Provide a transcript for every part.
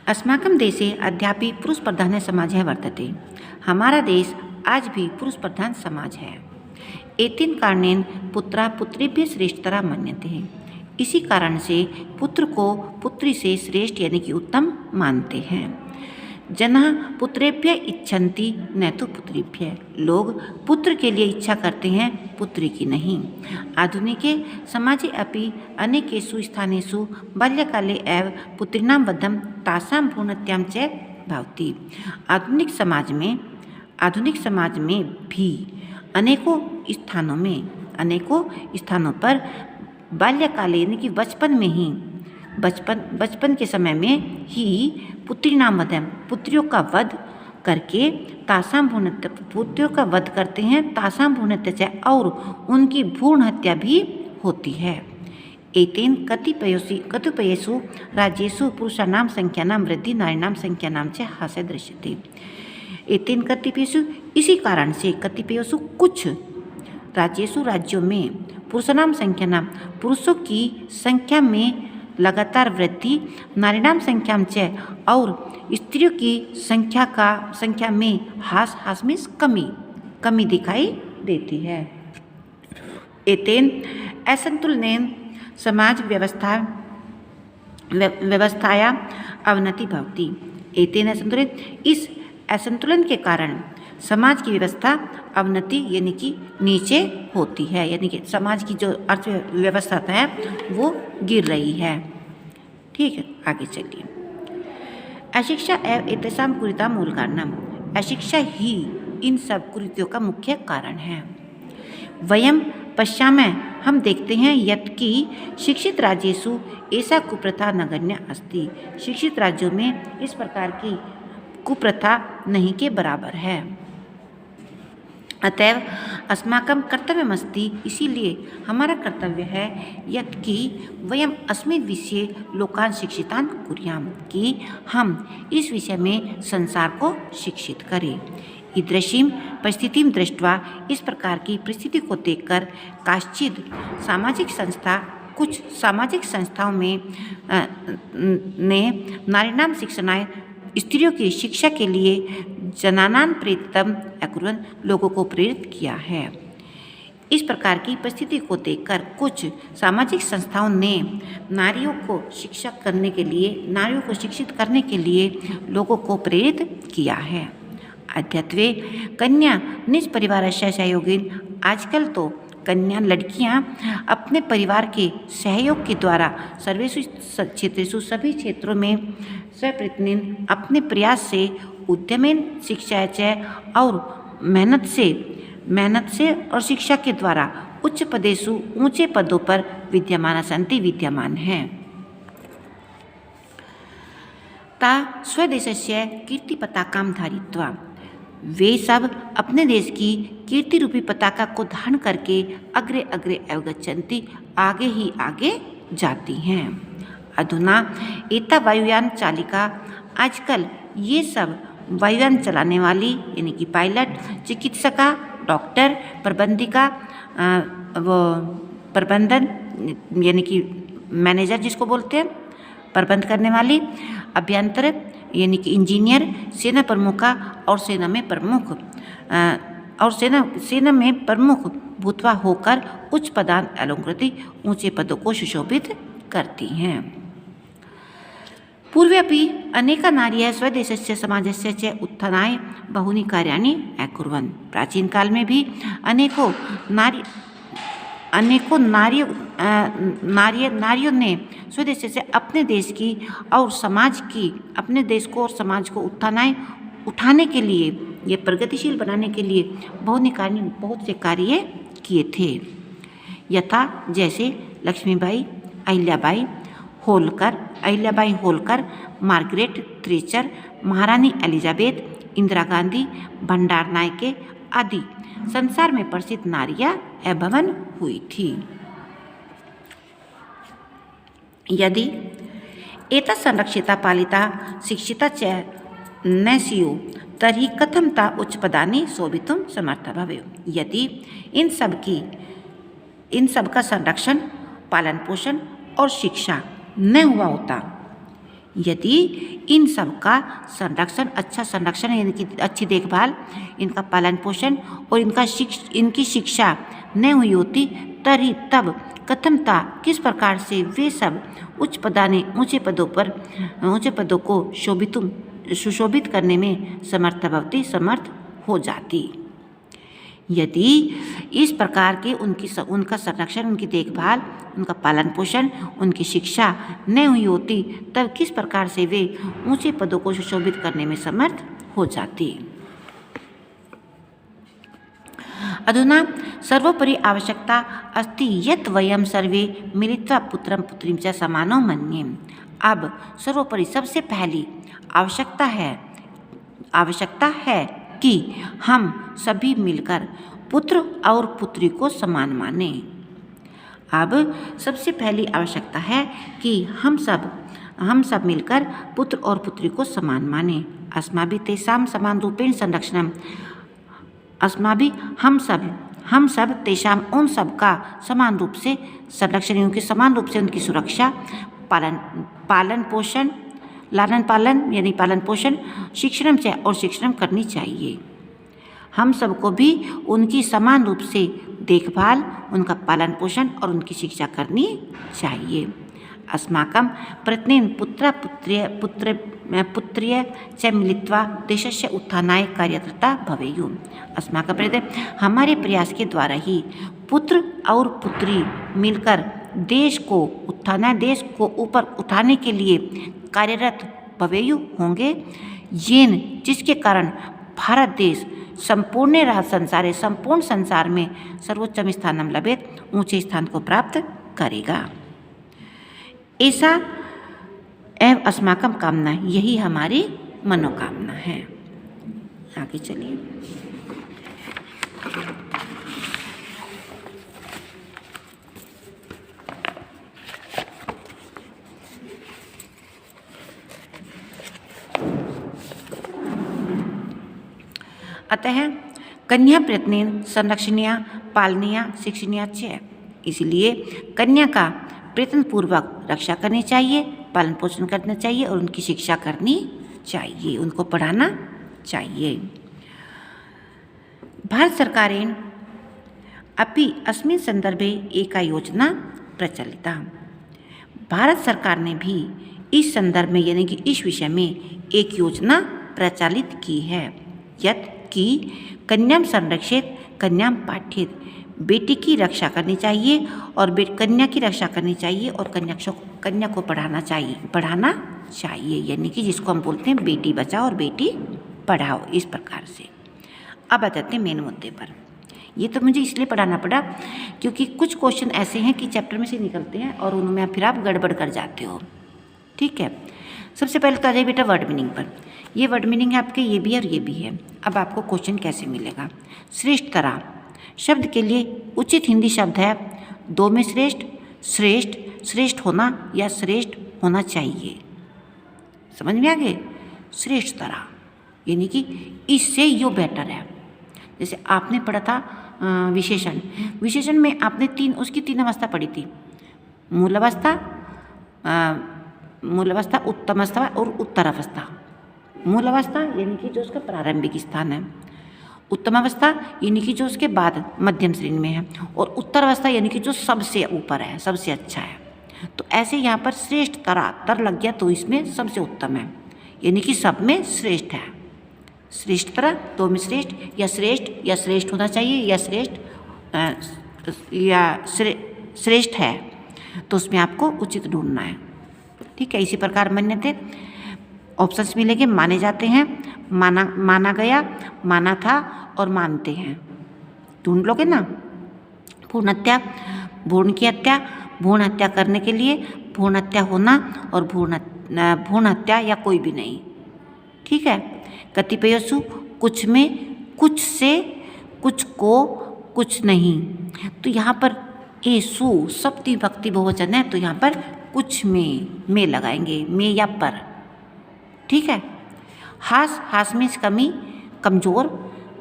अस्माकं देशे अद्यापि पुरुषप्रधानः समाजः वर्तते। हमारा देश आज भी पुरुष प्रधान समाज है। एतेन कारणेन पुत्राः पुत्रेभ्यः श्रेष्ठतरः मन्यते। इसी कारण से पुत्र को पुत्री से श्रेष्ठ यानी कि उत्तम मानते हैं। जनाः पुत्रेभ्यः इच्छन्ति न तो पुत्रीभ्यः। लोग पुत्र के लिए इच्छा करते हैं, पुत्री की नहीं। आधुनिके समाजे अपि अनेकेषु स्थानेषु बाल्यकाले एव पुत्रीणां वधं तासां भ्रूणहत्यां च भवति। आधुनिक समाज में भी अनेकों स्थानों पर बाल्यकाले यानी कि बचपन के समय में ही पुत्रीणां वधं पुत्रियों का वध करके पुत्रियों का वध करते हैं, तासां भ्रूणहत्या और उनकी भ्रूण हत्या भी होती है। एतेन कतिपयेषु राज्येषु पुरुषाणां संख्यानां वृद्धि नारीणां संख्यानां च ह्रासः दृश्यते। एतेन कतिपयेषु इसी कारण से कतिपयेषु कुछ राज्यों में पुरुषों की संख्या में लगातार वृद्धि, नारीणां संख्यां च और स्त्रियों की संख्या में ह्रास में कमी दिखाई देती है। एतेन असंतुलनेन समाज व्यवस्थाया अवनति भवति। इस असंतुलन के कारण समाज की व्यवस्था अवनति यानी कि नीचे होती है, यानी कि समाज की जो अर्थव्यवस्था है वो गिर रही है। ठीक है, आगे चलिए। अशिक्षा एवं एतेषां कुरीतां मूल कारणम्। अशिक्षा ही इन सब कुरीतियों का मुख्य कारण है। वयं पश्यामः, हम देखते हैं यत् कि शिक्षित राज्येषु ऐसा कुप्रथा नगण्य अस्ति। शिक्षित राज्यों में इस प्रकार की कुप्रथा नहीं के बराबर है। अतएव अस्माकं कर्तव्यमस्ति, इसीलिए हमारा कर्तव्य है यत् कि वयम् अस्मिन् विषये लोकान् शिक्षितान् कुर्याम, कि हम इस विषय में संसार को शिक्षित करें। ईदृशीं परिस्थितिं दृष्ट्वा, इस प्रकार की परिस्थिति को देखकर काश्चित् कुछ सामाजिक संस्थाओं में ने नारीणां शिक्षणाय, स्त्रियों की शिक्षा के लिए जनानां प्रेरितम् अकुर्वन्, लोगों को प्रेरित किया है। इस प्रकार की परिस्थिति को देखकर कुछ सामाजिक संस्थाओं ने नारियों को शिक्षित करने के लिए लोगों को प्रेरित किया है। अद्यत्वे कन्या निज परिवारस्य सहयोगेन, आजकल तो कन्या लड़कियां अपने परिवार के सहयोग के द्वारा सर्वेषु क्षेत्रेषु, सभी क्षेत्रों में स्वप्रयत्नेन, अपने प्रयास से, उद्यमेन शिक्षाया च, और मेहनत से और शिक्षा के द्वारा उच्च पदेषु, ऊंचे पदों पर विद्यमान हैं। ता स्वदेशस्य कीर्ति पताकां धारित्वा, वे सब अपने देश की कीर्ति रूपी पताका को धारण करके अग्रे अवगच्छन्ति, आगे ही आगे जाती हैं। अधुना एता वायुयान चालिका, आजकल ये सब वायुयान चलाने वाली यानी कि पायलट, चिकित्सका, डॉक्टर, प्रबंधिका, प्रबंधन यानी कि मैनेजर जिसको बोलते हैं, प्रबंध करने वाली, अभियंतर यानी कि इंजीनियर, सेना प्रमुखा और सेना में प्रमुख भूतवा होकर उच्च पदान अलंकृति, ऊंचे पदों को सुशोभित करती हैं। पूर्वेपि अनेका नार्यः स्वदेशस्य समाजस्य च उत्थानाय बहूनि कार्याणि अकुर्वन्। प्राचीन काल में भी अनेकों नारियों ने स्वदेश से अपने देश को और समाज को उठाने के लिए, ये प्रगतिशील बनाने के लिए बहुत से कार्य किए थे। यथा जैसे लक्ष्मीबाई, अहिल्याबाई होलकर, मार्गरेट थ्रेचर, महारानी एलिजाबेथ, इंदिरा गांधी, भंडार नायके आदि संसार में प्रसिद्ध नारियां एवं हुई थी। यदि एतत् संरक्षिता पालिता शिक्षिता च न स्युः, तर्हि कथं ता उच्चपदानि शोभितुं समर्था भवेयुः। यदि इन सब का संरक्षण, पालन पोषण और शिक्षा न हुआ होता, यदि इन सब का संरक्षण, अच्छा संरक्षण यानी कि अच्छी देखभाल, इनका पालन पोषण और इनकी शिक्षा न हुई होती तब कथमता किस प्रकार से वे सब ऊंचे पदों को सुशोभित करने में समर्थ हो जाती। यदि इस प्रकार के उनका संरक्षण, उनकी देखभाल, उनका पालन पोषण, उनकी शिक्षा न हुई होती तब किस प्रकार से वे ऊंचे पदों को सुशोभित करने में समर्थ हो जाती। अधुना सर्वोपरि आवश्यकता अस्ति यत् वयं सर्वे मिलित्वा पुत्रं पुत्रीं च समानो मन्येम। अब सर्वोपरि सबसे पहली आवश्यकता है कि हम सभी मिलकर पुत्र और पुत्री को समान माने। अब सबसे पहली आवश्यकता है कि हम सब मिलकर पुत्र और पुत्री को समान माने। अस्माभिः तेषां समान रूपेण संरक्षणम्। अस्माभिः हम सब तेषां उन सब का समान रूप से संरक्षण, उनकी समान रूप से उनकी सुरक्षा, पालन पोषण, लालन पालन यानी पालन पोषण, शिक्षण करनी चाहिए। हम सबको भी उनकी समान रूप से देखभाल, उनका पालन पोषण और उनकी शिक्षा करनी चाहिए। अस्माकं प्रत्येन पुत्र्य च मिलित्वा देशस्य उत्थानाय कार्यरता भवेयुः। अस्माकं प्रत्येन हमारे प्रयास के द्वारा ही पुत्र और पुत्री मिलकर देश को ऊपर उठाने के लिए कार्यरत भवेयुः होंगे, जिसके कारण भारत देश संपूर्ण संसार में सर्वोच्चम स्थानं लभेत, ऊंचे स्थान को प्राप्त करेगा। ऐसा एवं अस्माकं कामना, यही हमारी मनोकामना है। आगे चलिए। अतः कन्या प्रयत्नेन संरक्षणीया, पालनीया, शिक्षणीया च। इसलिए कन्या का प्रयत्न पूर्वक रक्षा करनी चाहिए, पालन पोषण करना चाहिए और उनकी शिक्षा करनी चाहिए, उनको पढ़ाना चाहिए। भारत सरकारेण अपि अस्मिन् संदर्भे एका योजना प्रचलिता। भारत सरकार ने भी इस संदर्भ में यानी कि इस विषय में एक योजना प्रचलित की है, यत् कि कन्याम संरक्षित कन्याम पाठ्येत। बेटी की रक्षा करनी चाहिए और कन्या की रक्षा करनी चाहिए और कन्या को पढ़ाना चाहिए यानी कि जिसको हम बोलते हैं बेटी बचाओ और बेटी पढ़ाओ। इस प्रकार से अब आ जाते हैं मेन मुद्दे पर। ये तो मुझे इसलिए पढ़ाना पड़ा क्योंकि कुछ क्वेश्चन ऐसे हैं कि चैप्टर में से निकलते हैं और उनमें फिर आप गड़बड़ कर जाते हो। ठीक है, सबसे पहले तो आ जाइए बेटा वर्ड मीनिंग पर। ये वर्ड मीनिंग है आपके, ये भी है और ये भी है। अब आपको क्वेश्चन कैसे मिलेगा। श्रेष्ठतरा शब्द के लिए उचित हिंदी शब्द है दो में श्रेष्ठ, श्रेष्ठ होना या श्रेष्ठ होना चाहिए। समझ में आ गए। श्रेष्ठतरा यानी कि इससे यो बेटर है। जैसे आपने पढ़ा था विशेषण में आपने उसकी तीन अवस्था पढ़ी थी, मूल अवस्था, उत्तम अवस्था और उत्तर अवस्था। मूल अवस्था यानी कि जो उसका प्रारंभिक स्थान है, उत्तम अवस्था यानी कि जो उसके बाद मध्यम श्रेणी में है, और उत्तर अवस्था यानी कि जो सबसे ऊपर है, सबसे अच्छा है। तो ऐसे यहाँ पर श्रेष्ठ तर लग गया तो इसमें सबसे उत्तम है यानी कि सब में श्रेष्ठ है। श्रेष्ठ तरह दो में श्रेष्ठ होना चाहिए या श्रेष्ठ है, तो उसमें आपको उचित ढूंढना है। ठीक है, इसी प्रकार मान्यते ऑप्शंस मिलेंगे। माने जाते हैं, माना गया, माना था और मानते हैं। ढूंढ लोगे ना। भ्रूण की हत्या, भ्रूण हत्या करने के लिए, भ्रूण हत्या होना और भ्रूण हत्या या कोई भी नहीं। ठीक है, कतिपयसु कुछ में, कुछ से, कुछ को, कुछ नहीं। तो यहाँ पर एसु सप्तमी भक्ति बहुवचन है तो यहाँ पर कुछ में लगाएंगे, में या पर। ठीक है, हास में कमी, कमजोर,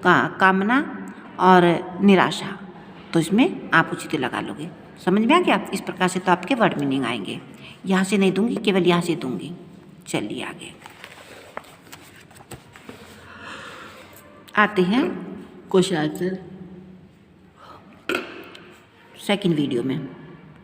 कामना और निराशा, तो इसमें आप उचित लगा लोगे। समझ में आ गया। इस प्रकार से तो आपके वर्ड मीनिंग आएंगे। यहाँ से नहीं दूंगी, केवल यहाँ से दूंगी। चलिए आगे आते हैं क्वेश्चन आंसर सेकंड वीडियो में।